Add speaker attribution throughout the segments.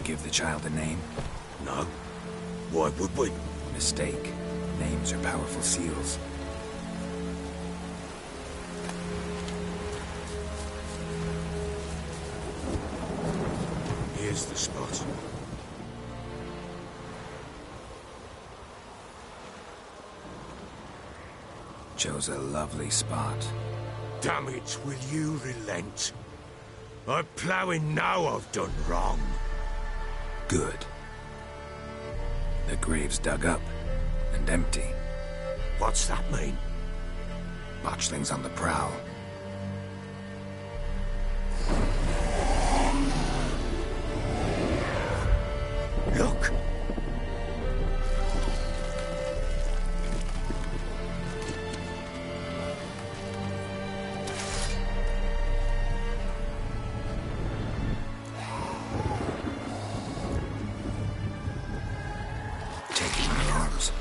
Speaker 1: give the child a name?
Speaker 2: No. Why would we?
Speaker 1: Mistake. Names are powerful seals.
Speaker 2: Here's the spot.
Speaker 1: Chose a lovely spot.
Speaker 2: Damn it, will you relent? I'm ploughing now I've done wrong.
Speaker 1: Good. The grave's dug up and empty.
Speaker 2: What's that mean?
Speaker 1: Botchlings on the prowl.
Speaker 2: Look!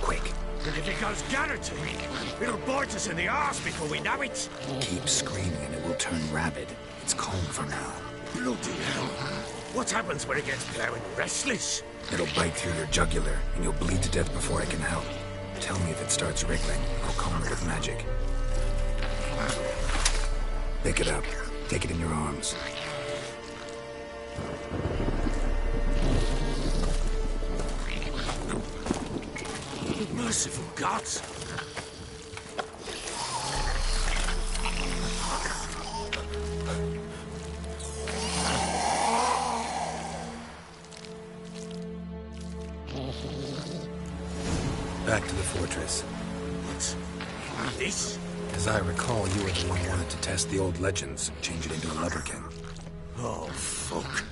Speaker 1: Quick.
Speaker 2: And if it goes guaranteed, it'll bite us in the arse before we know it.
Speaker 1: Keep screaming and it will turn rabid. It's calm for now.
Speaker 2: Bloody hell. What happens when it gets plowing restless?
Speaker 1: It'll bite through your jugular and you'll bleed to death before I can help. Tell me if it starts wriggling. I'll calm it with magic. Pick it up. Take it in your arms.
Speaker 2: Merciful gods!
Speaker 1: Back to the fortress.
Speaker 2: What's this?
Speaker 1: As I recall, you were the one who wanted to test the old legends, change it into a lubberkin.
Speaker 2: Oh, fuck.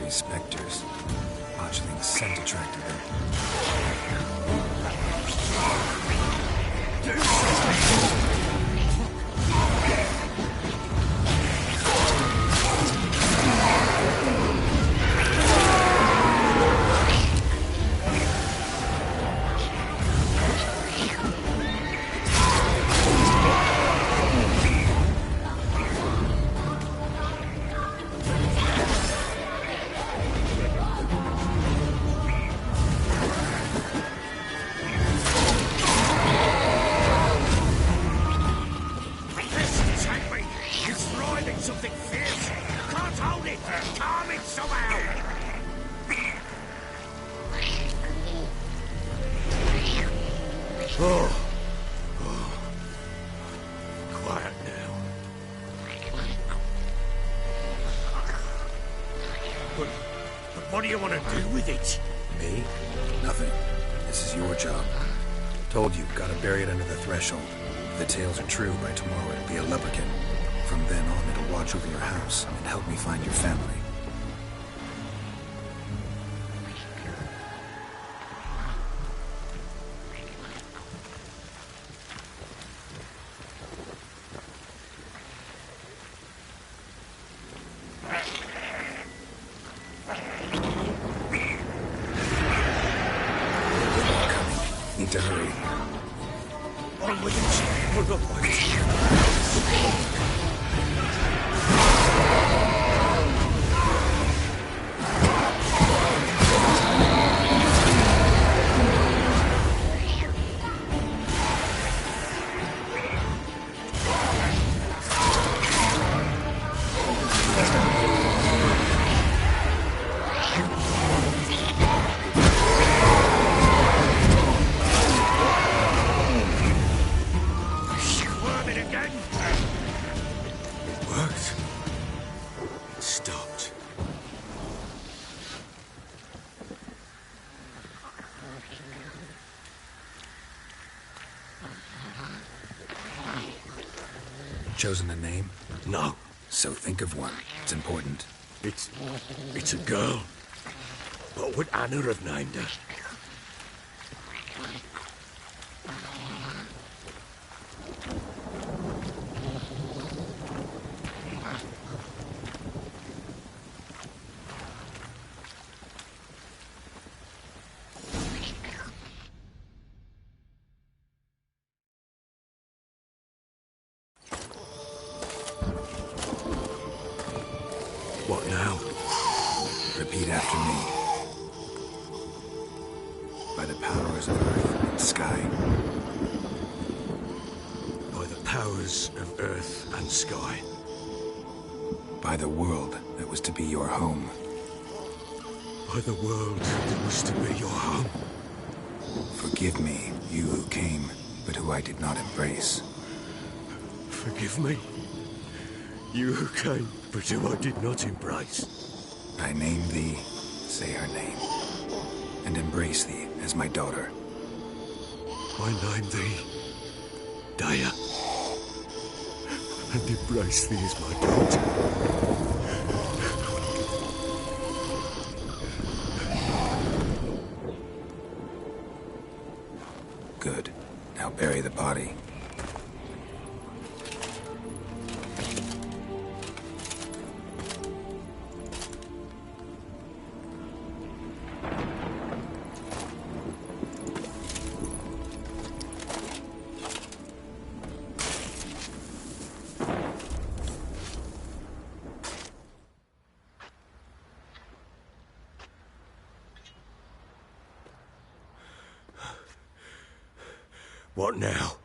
Speaker 1: Spectres. Botchling's scent attracted them.
Speaker 2: Something fierce! Can't hold it! Calm it somehow! Oh. Quiet now. But what do you want to do with it?
Speaker 1: Me? Nothing. This is your job. Told you, gotta bury it under the threshold. If the tales are true, by tomorrow it'll be a lubberkin. From then on, it'll watch over your house and help me find your family. Need to hurry.
Speaker 2: On with it! We're not like
Speaker 1: chosen a name?
Speaker 2: No.
Speaker 1: So think of one. It's important.
Speaker 2: It's a girl. What would Anna have named her? What now?
Speaker 1: Repeat after me. By the powers of earth and sky.
Speaker 2: By the powers of earth and sky.
Speaker 1: By the world that was to be your home.
Speaker 2: By the world that was to be your home.
Speaker 1: Forgive me, you who came, but who I did not embrace.
Speaker 2: Forgive me. You who came, but who I did not embrace.
Speaker 1: I name thee, say her name, and embrace thee as my daughter.
Speaker 2: I name thee Daya, and embrace thee as my daughter.
Speaker 1: Good. Now bury the body.
Speaker 2: What now?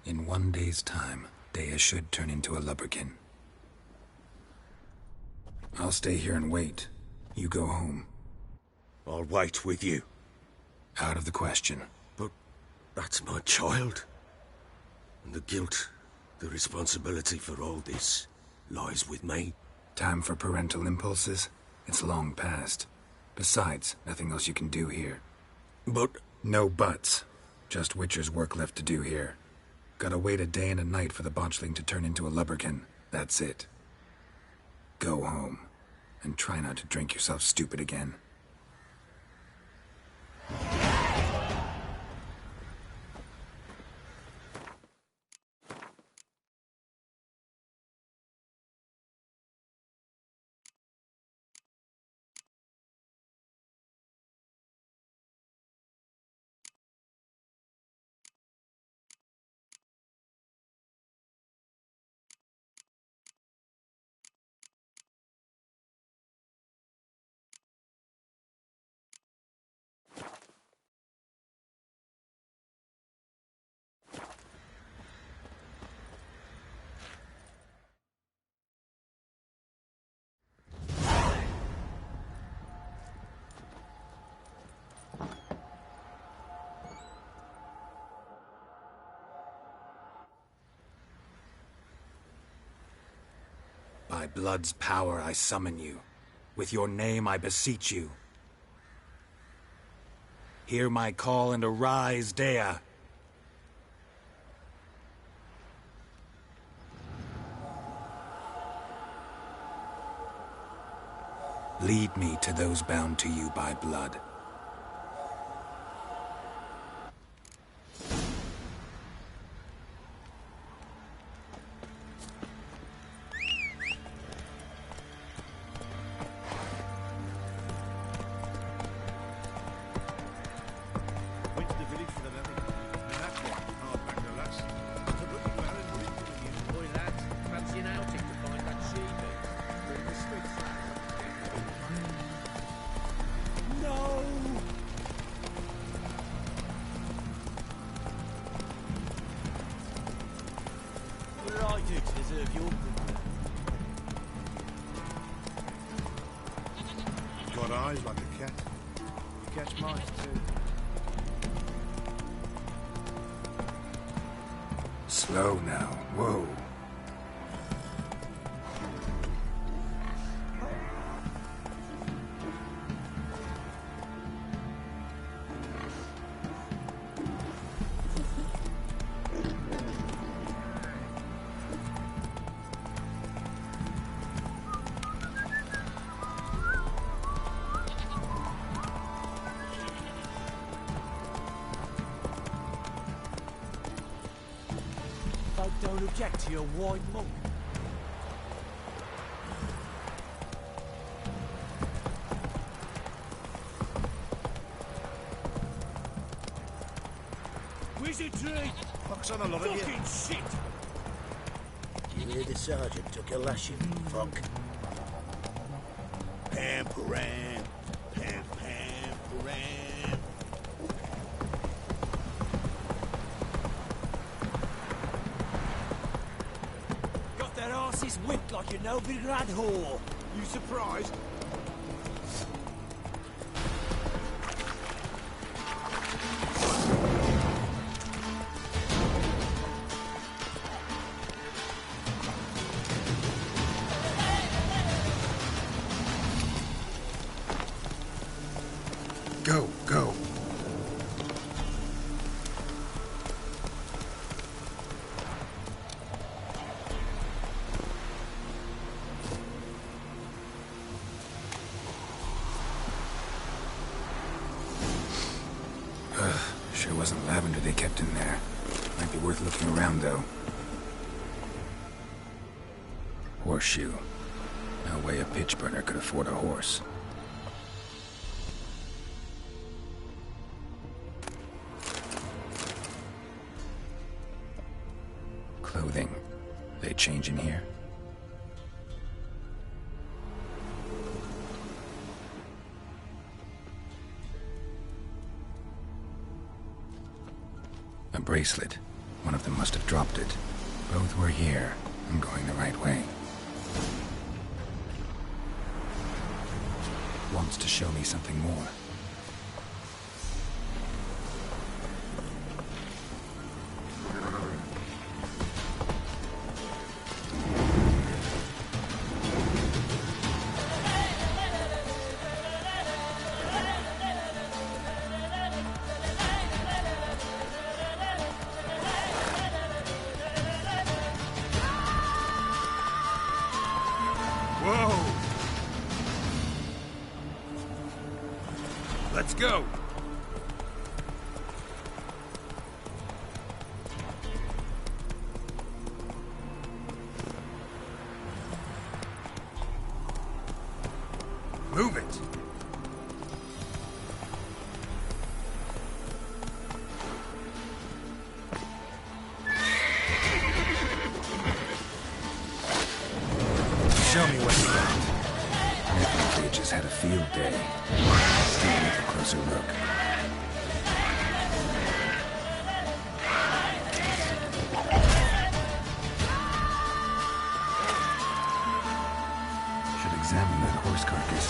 Speaker 1: In 1 day's time, Dea should turn into a lubberkin. I'll stay here and wait. You go home.
Speaker 2: I'll wait with you.
Speaker 1: Out of the question.
Speaker 2: But that's my child. And the guilt, the responsibility for all this, lies with me.
Speaker 1: Time for parental impulses? It's long past. Besides, nothing else you can do here.
Speaker 2: But...
Speaker 1: No buts. Just Witcher's work left to do here. Gotta wait a day and a night for the botchling to turn into a lubberkin. That's it. Go home. And try not to drink yourself stupid again. By blood's power I summon you. With your name I beseech you. Hear my call and arise, Dea. Lead me to those bound to you by blood.
Speaker 3: Got eyes like a cat. You catch mice too.
Speaker 1: Slow now. Whoa.
Speaker 4: Don't object to your wine mug. Witcher3!
Speaker 3: Fox on the lot of you.
Speaker 4: Fucking shit!
Speaker 5: You hear the sergeant took a lashing, fuck.
Speaker 2: Pam param, pam pam param.
Speaker 4: Got their asses whipped like a Novigrad whore.
Speaker 3: You surprised?
Speaker 1: Go, go. Sure wasn't lavender they kept in there. Might be worth looking around, though. Horseshoe. No way a pitch burner could afford a horse. Clothing. They change in here? A bracelet. One of them must have dropped it. Both were here. I'm going the right way. Wants to show me something more.
Speaker 3: Whoa! Let's go! Move it! Show me what you got.
Speaker 1: Definitely just had a field day. Still with a closer look. Should examine that horse carcass.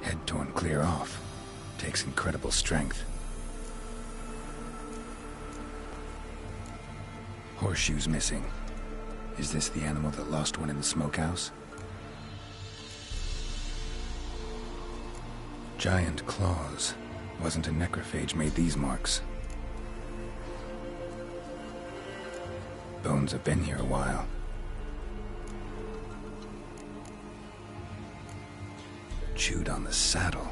Speaker 1: Head torn clear off. Takes incredible strength. Horseshoes missing. Is this the animal that lost one in the smokehouse? Giant claws. Wasn't a necrophage made these marks. Bones have been here a while. Chewed on the saddle.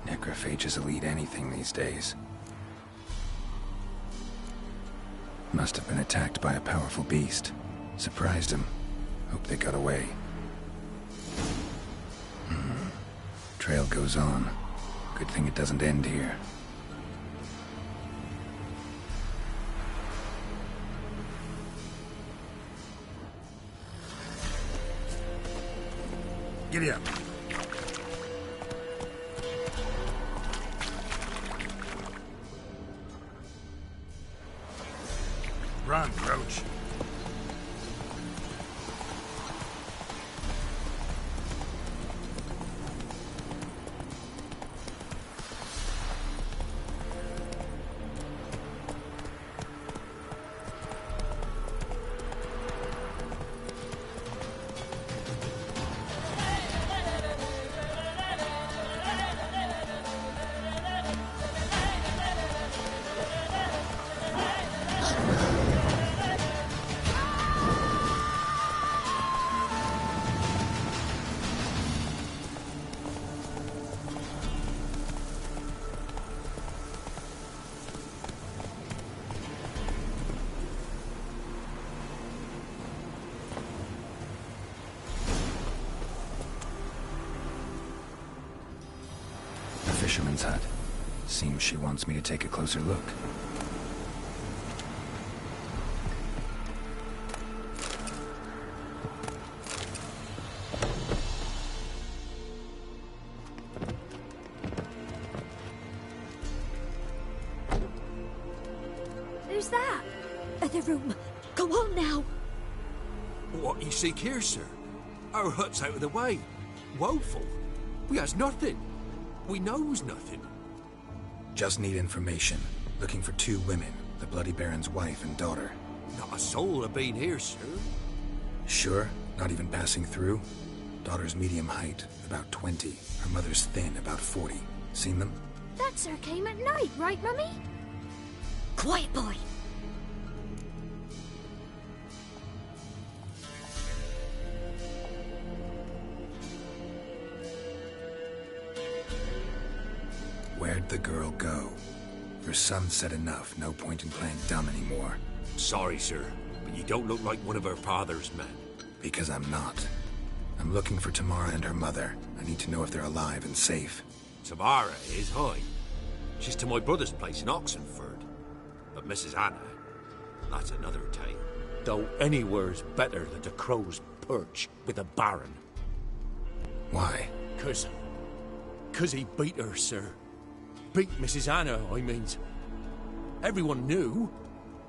Speaker 1: Necrophages will eat anything these days. Must have been attacked by a powerful beast. Surprised him. Hope they got away. Trail goes on. Good thing it doesn't end here.
Speaker 3: Giddy up. Run, Roach.
Speaker 1: Fisherman's hut. Seems she wants me to take a closer look.
Speaker 6: Who's that? Other room. Go on now.
Speaker 2: What you seek here, sir? Our hut's out of the way. Woeful. We has nothing. We knows nothing.
Speaker 1: Just need information. Looking for 2 women, the Bloody Baron's wife and daughter.
Speaker 2: Not a soul have been here, sir.
Speaker 1: Sure? Not even passing through? Daughter's medium height, about 20. Her mother's thin, about 40. Seen them?
Speaker 6: That sir came at night, right, Mummy? Quiet, boy.
Speaker 1: Where'd the girl go? Her son said enough, no point in playing dumb anymore.
Speaker 2: Sorry, sir, but you don't look like one of her father's men.
Speaker 1: Because I'm not. I'm looking for Tamara and her mother. I need to know if they're alive and safe.
Speaker 2: Tamara is, hi. She's to my brother's place in Oxenford. But Mrs. Anna, that's another tale. Though anywhere's better than the Crow's Perch with a Baron.
Speaker 1: Why?
Speaker 4: 'Cause he beat her, sir. Beat Mrs. Anna, I means. Everyone knew,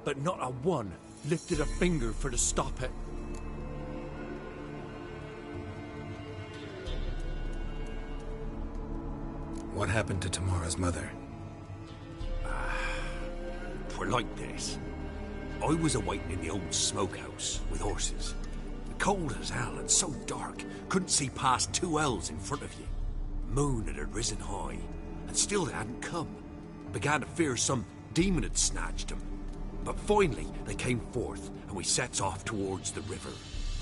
Speaker 4: but not a one lifted a finger for to stop it.
Speaker 1: What happened to Tamara's mother?
Speaker 2: Twere like this. I was awaiting in the old smokehouse with horses. Cold as hell and so dark, couldn't see past 2 ells in front of you. Moon had risen high, and still they hadn't come. Began to fear some demon had snatched them. But finally they came forth, and we sets off towards the river.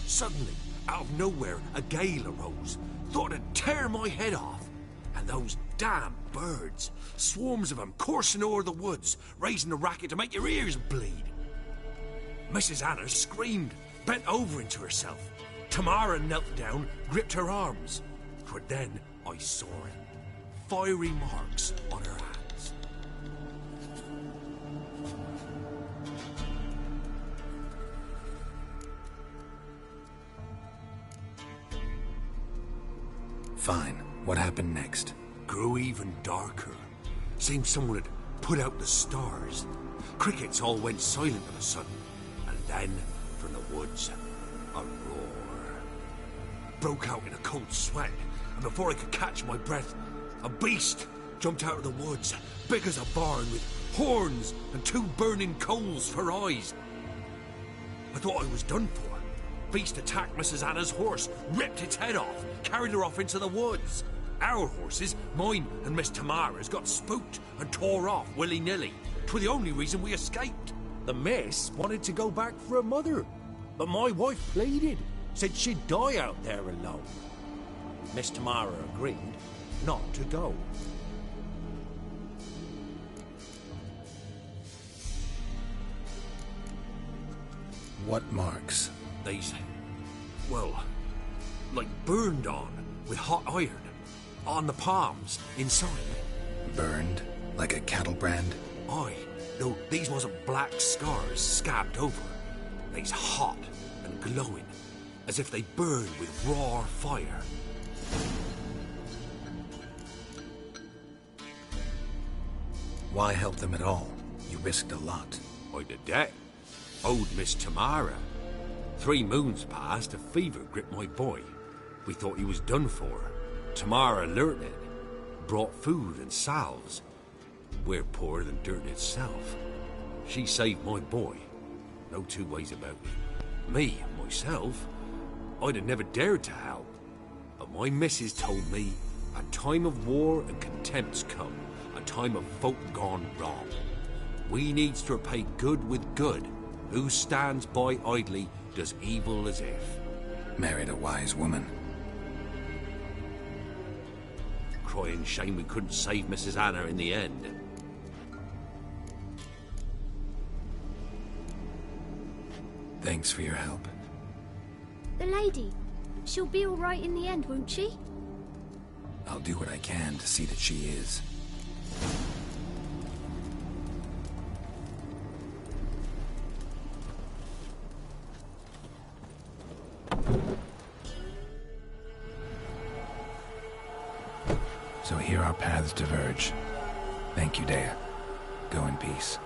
Speaker 2: Suddenly, out of nowhere, a gale arose. Thought it'd tear my head off. And those damn birds, swarms of them coursing o'er the woods, raising a racket to make your ears bleed. Mrs. Anna screamed, bent over into herself. Tamara knelt down, gripped her arms. 'Twere then I saw it. Fiery marks on her hands.
Speaker 1: Fine. What happened next?
Speaker 2: Grew even darker. Seemed someone had put out the stars. Crickets all went silent of a sudden. And then, from the woods, a roar. Broke out in a cold sweat, and before I could catch my breath, a beast jumped out of the woods, big as a barn, with horns and 2 burning coals for eyes. I thought I was done for. Beast attacked Mrs. Anna's horse, ripped its head off, carried her off into the woods. Our horses, mine and Miss Tamara's, got spooked and tore off willy-nilly. 'Twere the only reason we escaped.
Speaker 4: The miss wanted to go back for her mother, but my wife pleaded, said she'd die out there alone. Miss Tamara agreed not to go.
Speaker 1: What marks?
Speaker 2: These, well, like burned on with hot iron. On the palms, inside.
Speaker 1: Burned? Like a cattle brand?
Speaker 2: Aye. No, these wasn't black scars scabbed over. They's hot and glowing, as if they burned with raw fire.
Speaker 1: Why help them at all? You risked a lot.
Speaker 2: I'd a debt. Owed Miss Tamara. 3 moons passed, a fever gripped my boy. We thought he was done for. Tamara learnt it. Brought food and salves. We're poorer than dirt itself. She saved my boy. No 2 ways about it. Me, myself, I'd have never dared to help. But my missus told me a time of war and contempt's come. A time of folk gone wrong. We needs to repay good with good. Who stands by idly does evil as if.
Speaker 1: Married a wise woman.
Speaker 2: Crying shame we couldn't save Mrs. Anna in the end.
Speaker 1: Thanks for your help.
Speaker 6: The lady. She'll be all right in the end, won't she?
Speaker 1: I'll do what I can to see that she is. So here our paths diverge. Thank you, Dea. Go in peace.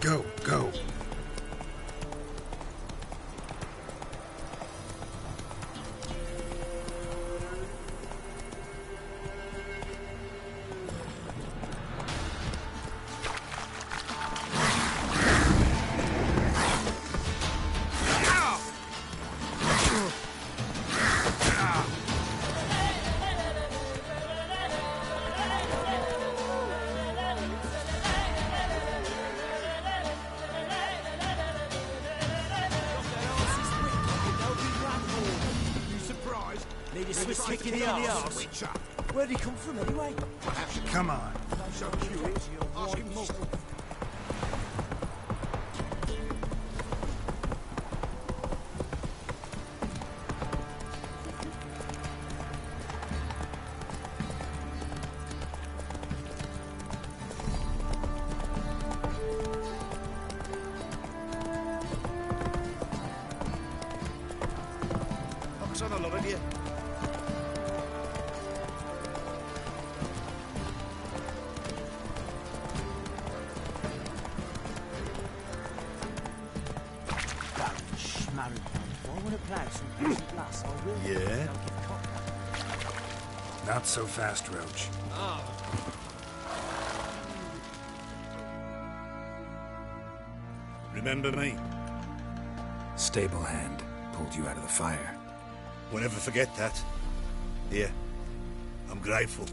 Speaker 1: Go, go.
Speaker 5: Kicking in the arse. Where'd he come from anyway?
Speaker 3: Come on. So curious. Ask him more. Focus on a lot of you. Yeah? Not so fast, Roach. Remember me?
Speaker 1: stable hand pulled you out of the fire.
Speaker 3: We'll never forget that. Here, I'm grateful.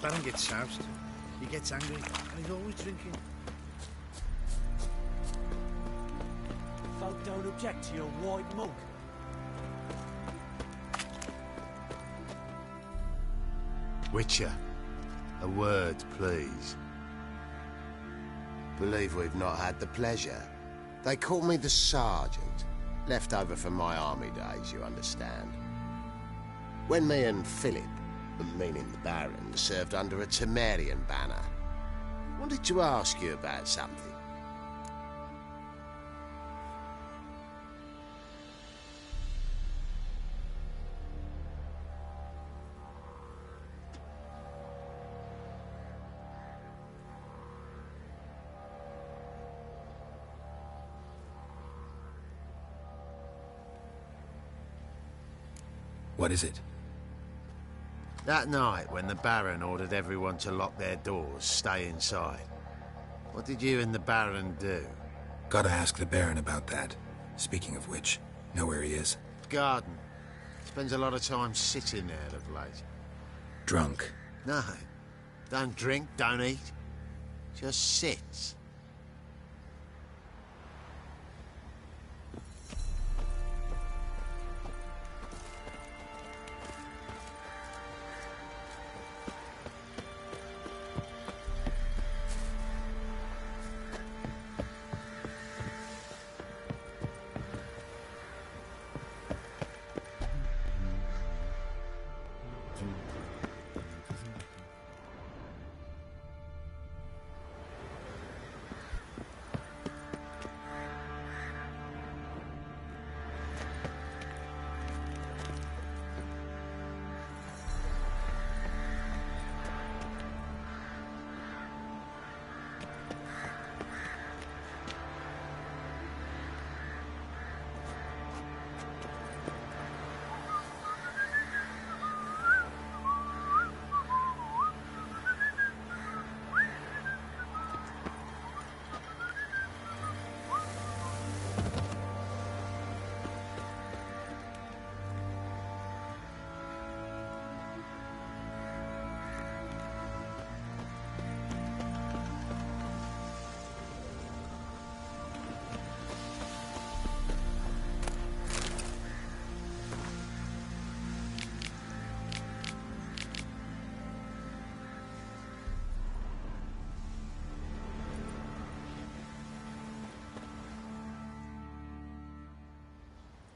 Speaker 3: Baron gets soused. He gets angry, and he's always drinking.
Speaker 7: Folk don't object to your white mug.
Speaker 8: Witcher, a word, please. Believe we've not had the pleasure. They call me the Sergeant. Left over from my army days, you understand. When me and Philip, meaning the Baron, served under a Temerian banner, wanted to ask you about something.
Speaker 1: What is it?
Speaker 8: That night, when the Baron ordered everyone to lock their doors, stay inside, what did you and the Baron do?
Speaker 1: Gotta ask the Baron about that. Speaking of which, know where he is?
Speaker 8: Garden. Spends a lot of time sitting there of late.
Speaker 1: Drunk.
Speaker 8: No. Don't drink, don't eat. Just sits.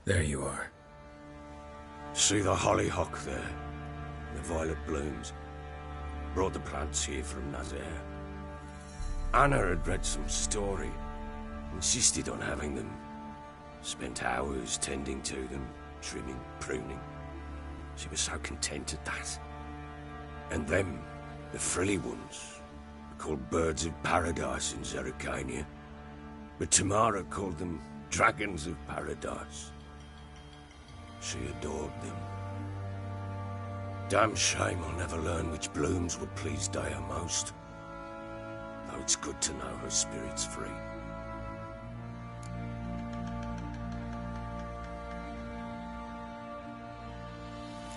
Speaker 1: There you are.
Speaker 2: See the hollyhock there? The violet blooms. Brought the plants here from Nazaire. Anna had read some story. Insisted on having them. Spent hours tending to them, trimming, pruning. She was so content at that. And them, the frilly ones, are called birds of paradise in Zerrikania. But Tamara called them dragons of paradise. She adored them. Damn shame I'll never learn which blooms would please Dea most. Though it's good to know her spirit's free.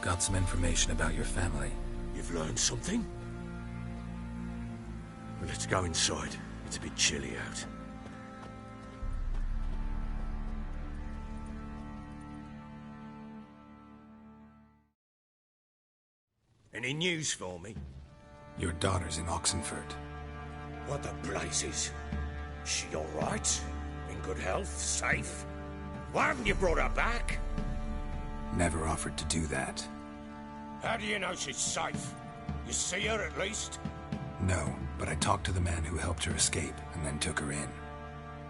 Speaker 1: Got some information about your family.
Speaker 2: You've learned something? Well, let's go inside. It's a bit chilly out. Any news for me?
Speaker 1: Your daughter's in Oxenford.
Speaker 2: What the blazes? She all right? In good health? Safe? Why haven't you brought her back?
Speaker 1: Never offered to do that.
Speaker 2: How do you know she's safe? You see her at least?
Speaker 1: No, but I talked to the man who helped her escape and then took her in.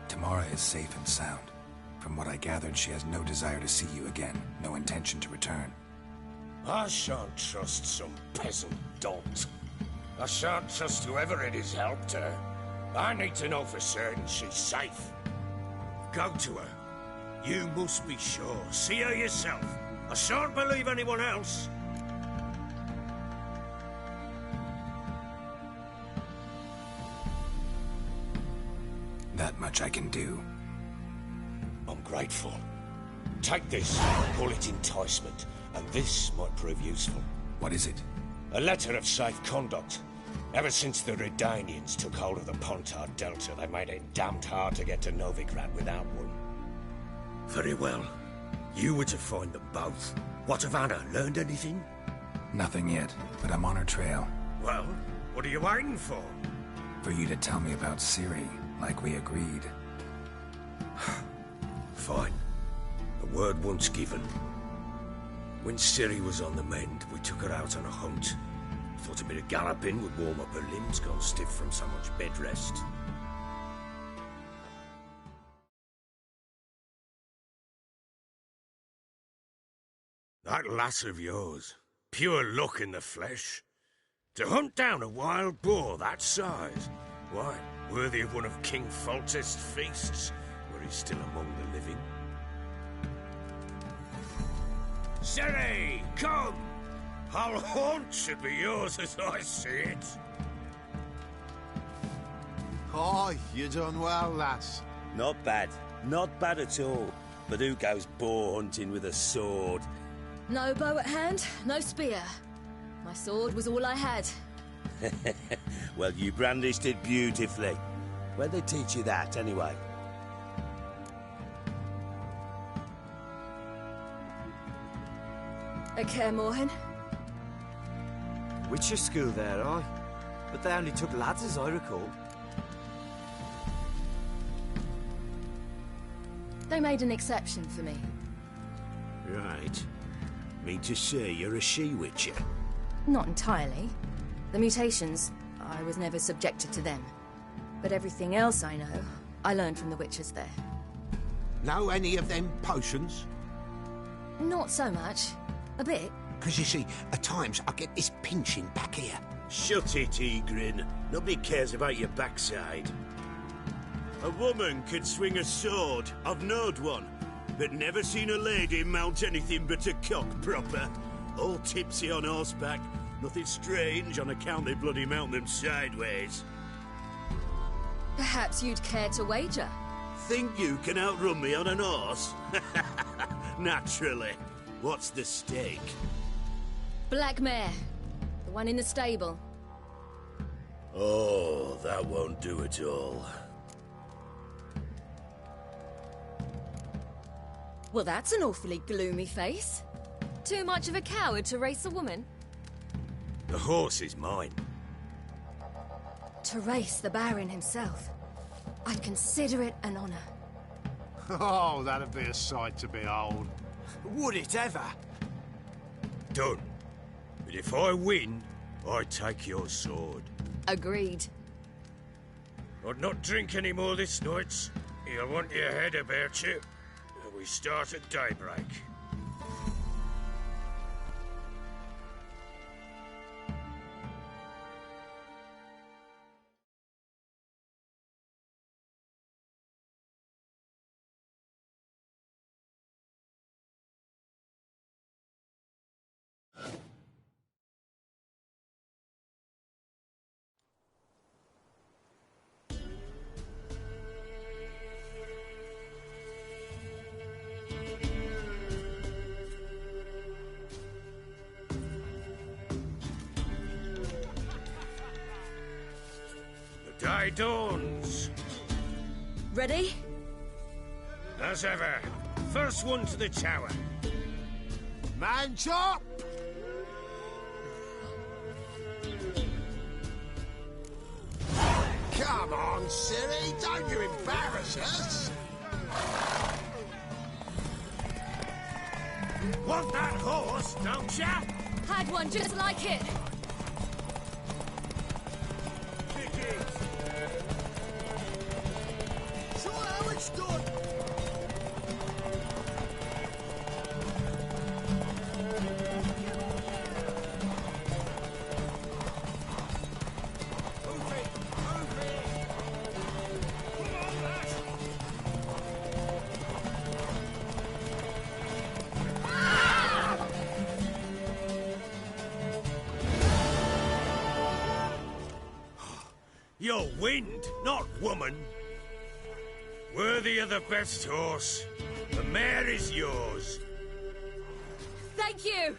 Speaker 1: Tamara is safe and sound. From what I gathered, she has no desire to see you again, no intention to return.
Speaker 2: I shan't trust some peasant dolt. I shan't trust whoever it is helped her. I need to know for certain she's safe. Go to her. You must be sure. See her yourself. I shan't believe anyone else.
Speaker 1: much I can do.
Speaker 9: I'm grateful. Take this, call it enticement, and this might prove useful.
Speaker 1: What is it?
Speaker 9: A letter of safe conduct. Ever since the Redanians took hold of the Pontar Delta, they made it damned hard to get to Novigrad without one. Very well. You were to find them both. What of Anna? Learned anything?
Speaker 1: Nothing yet, but I'm on her trail.
Speaker 9: Well, what are you waiting for?
Speaker 1: For you to tell me about Ciri, like we agreed.
Speaker 9: Fine. A word once given. When Ciri was on the mend, we took her out on a hunt. Thought a bit of galloping would warm up her limbs, gone stiff from so much bed rest. That lass of yours, pure luck in the flesh. To hunt down a wild boar that size, why, worthy of one of King Foltest's feasts, were he still among the living. Ciri, come! Our haunt should be yours as I see it.
Speaker 3: Aye, you done well, lass.
Speaker 10: Not bad. Not bad at all. But who goes boar hunting with a sword?
Speaker 11: No bow at hand, no spear. My sword was all I had.
Speaker 10: Well, you brandished it beautifully. Where'd they teach you that, anyway?
Speaker 11: At Kaer Morhen.
Speaker 7: Witcher school there, aye. But they only took lads, as I recall.
Speaker 11: They made an exception for me.
Speaker 9: Right. Mean to say you're a she-witcher?
Speaker 11: Not entirely. The mutations, I was never subjected to them. But everything else I know, I learned from the witches there.
Speaker 8: Know any of them potions?
Speaker 11: Not so much. A bit.
Speaker 8: Because you see, at times I get this pinching back here.
Speaker 10: Shut it, Egrin. Nobody cares about your backside. A woman could swing a sword. I've knowed one. But never seen a lady mount anything but a cock proper. All tipsy on horseback. Nothing strange on account they bloody mount them sideways.
Speaker 11: Perhaps you'd care to wager?
Speaker 10: Think you can outrun me on an horse? Naturally. What's the stake?
Speaker 11: Black mare. The one in the stable.
Speaker 10: Oh, that won't do at all.
Speaker 11: Well, that's an awfully gloomy face. Too much of a coward to race a woman?
Speaker 9: The horse is mine.
Speaker 11: To race the Baron himself. I'd consider it an honor.
Speaker 3: Oh, that'd be a sight to behold.
Speaker 7: Would it ever?
Speaker 9: Done. But if I win, I take your sword.
Speaker 11: Agreed.
Speaker 9: I'd not drink any more this night. You'll want your head about you. We start at daybreak. Day dawns.
Speaker 11: Ready?
Speaker 9: As ever. First one to the tower.
Speaker 3: Man chop!
Speaker 8: Come on, Ciri, don't you embarrass us!
Speaker 9: Want that horse, don't ya?
Speaker 11: Had one just like it.
Speaker 8: Sure how it's done!
Speaker 9: You're wind, not woman. Worthy of the best horse. The mare is yours.
Speaker 11: Thank you!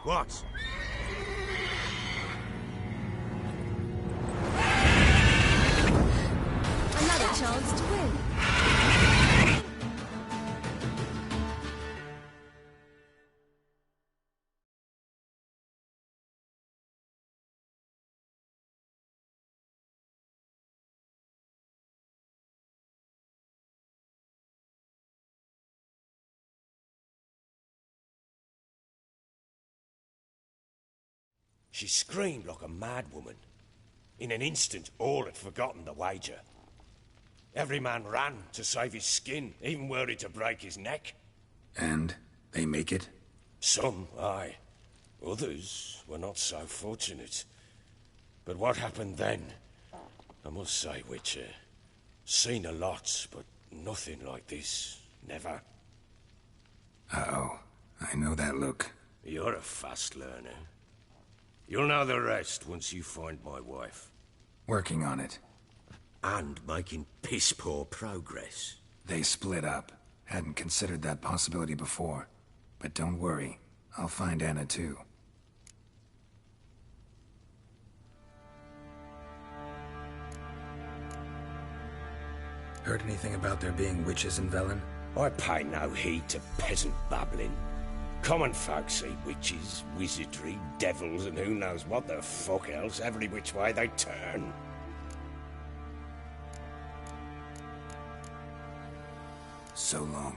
Speaker 9: What?
Speaker 11: Another chance to win.
Speaker 9: She screamed like a mad woman. In an instant, all had forgotten the wager. Every man ran to save his skin, even worried to break his neck.
Speaker 1: And they make it?
Speaker 9: Some, aye. Others were not so fortunate. But what happened then? I must say, Witcher, seen a lot, but nothing like this. Never.
Speaker 1: Uh-oh. I know that look.
Speaker 9: You're a fast learner. You'll know the rest once you find my wife.
Speaker 1: Working on it.
Speaker 10: And making piss-poor progress.
Speaker 1: They split up. Hadn't considered that possibility before. But don't worry. I'll find Anna too. Heard anything about there being witches in Velen?
Speaker 9: I pay no heed to peasant babbling. Common folk see witches, wizardry, devils, and who knows what the fuck else every which way they turn.
Speaker 1: So long.